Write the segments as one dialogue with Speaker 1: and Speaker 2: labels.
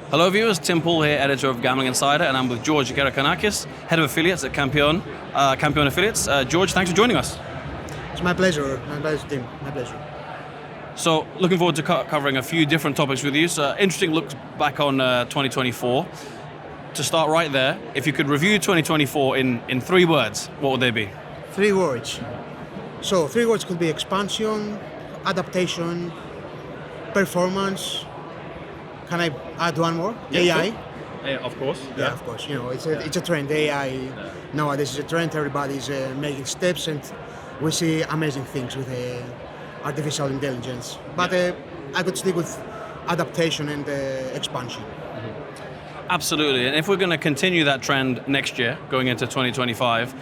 Speaker 1: Hello viewers, Tim Poole here, editor of Gambling Insider, and I'm with George Gerakanakis, head of affiliates at Campeón Affiliates. George, thanks for joining us.
Speaker 2: It's my pleasure, Tim, my pleasure.
Speaker 1: So, looking forward to covering a few different topics with you. So, interesting look back on 2024. To start right there, if you could review 2024 in 3 words, what would they be?
Speaker 2: 3 words. So, 3 words could be expansion, adaptation, performance. Can I add one more?
Speaker 1: Yeah,
Speaker 2: AI.
Speaker 1: Sure. Of course.
Speaker 2: Yeah, of course. You know, it's a trend. AI nowadays is a trend. Everybody's making steps, and we see amazing things with artificial intelligence. But I could stick with adaptation and expansion.
Speaker 1: Absolutely, and if we're going to continue that trend next year, going into 2025,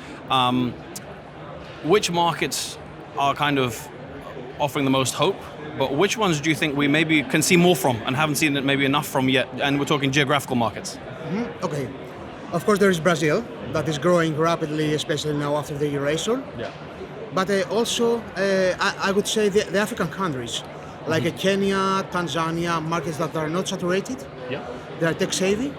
Speaker 1: which markets are kind of offering the most hope? But which ones do you think we maybe can see more from and haven't seen it maybe enough from yet? And we're talking geographical markets.
Speaker 2: Okay. Of course, there is Brazil that is growing rapidly, especially now after the Eurasian.
Speaker 1: Yeah.
Speaker 2: But also, I would say the African countries, like Kenya, Tanzania, markets that are not saturated.
Speaker 1: Yeah.
Speaker 2: They are tech savvy,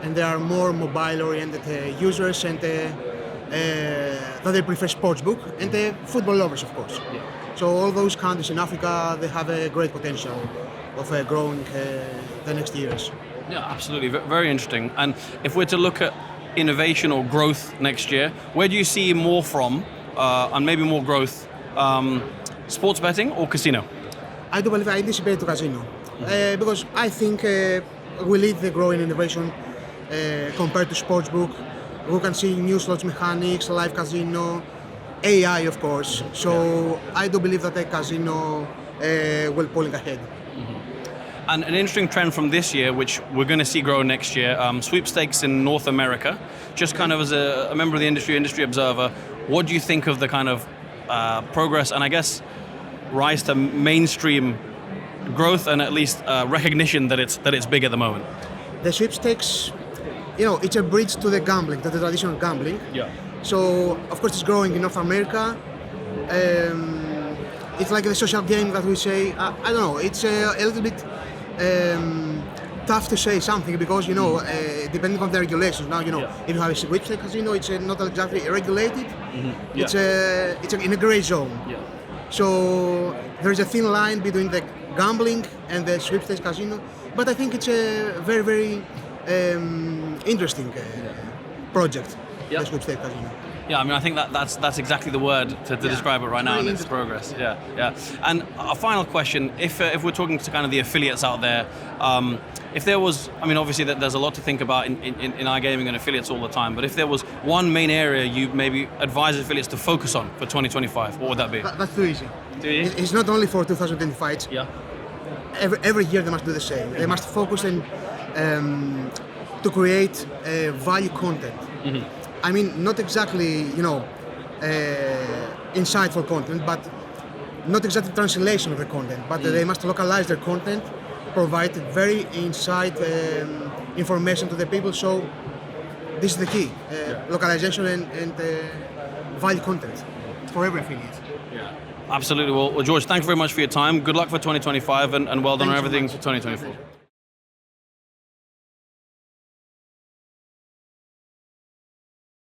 Speaker 2: and they are more mobile-oriented users, and that they prefer sportsbook and football lovers, of course.
Speaker 1: Yeah.
Speaker 2: So all those countries in Africa, they have a great potential of growing the next years.
Speaker 1: Yeah, absolutely. Very interesting. And if we're to look at innovation or growth next year, where do you see more from, and maybe more growth, sports betting or casino?
Speaker 2: I do believe I anticipate to casino, because I think we lead the growing innovation compared to sportsbook. We can see new slots mechanics, live casino, AI, of course. So I do believe that the casino will pulling ahead.
Speaker 1: And an interesting trend from this year, which we're going to see grow next year, sweepstakes in North America. Just kind of as a member of the industry observer, what do you think of the kind of progress and I guess rise to mainstream growth and at least recognition that it's big at the moment?
Speaker 2: The sweepstakes, it's a bridge to the gambling, to the traditional gambling.
Speaker 1: Yeah.
Speaker 2: So, of course, it's growing in North America. It's like the social game that we say. I don't know. It's a little bit tough to say something because, depending on the regulations. Now, if you have a sweepstakes casino, it's not exactly regulated.
Speaker 1: Yeah.
Speaker 2: It's in a gray zone.
Speaker 1: Yeah.
Speaker 2: So there's a thin line between the gambling and the sweepstakes casino. But I think it's a very, very interesting project.
Speaker 1: Yeah.
Speaker 2: The sweepstakes casino.
Speaker 1: Yeah, I mean, I think that's exactly the word to describe it right now in its progress. Yeah. And a final question: if we're talking to kind of the affiliates out there, if there was, I mean, obviously there's a lot to think about in iGaming and affiliates all the time. But if there was one main area you maybe advise affiliates to focus on for 2025, what would that be?
Speaker 2: That's too easy.
Speaker 1: Too easy?
Speaker 2: It's not only for 2025.
Speaker 1: Yeah.
Speaker 2: Every year they must do the same. They must focus on to create value content. I mean, not exactly, insightful content, but not exactly translation of the content, but they must localize their content, provide very insight information to the people. So this is the key, localization and value content for every affiliate.
Speaker 1: Yeah. Absolutely. Well, George, thank you very much for your time. Good luck for 2025 and well done on everything for 2024.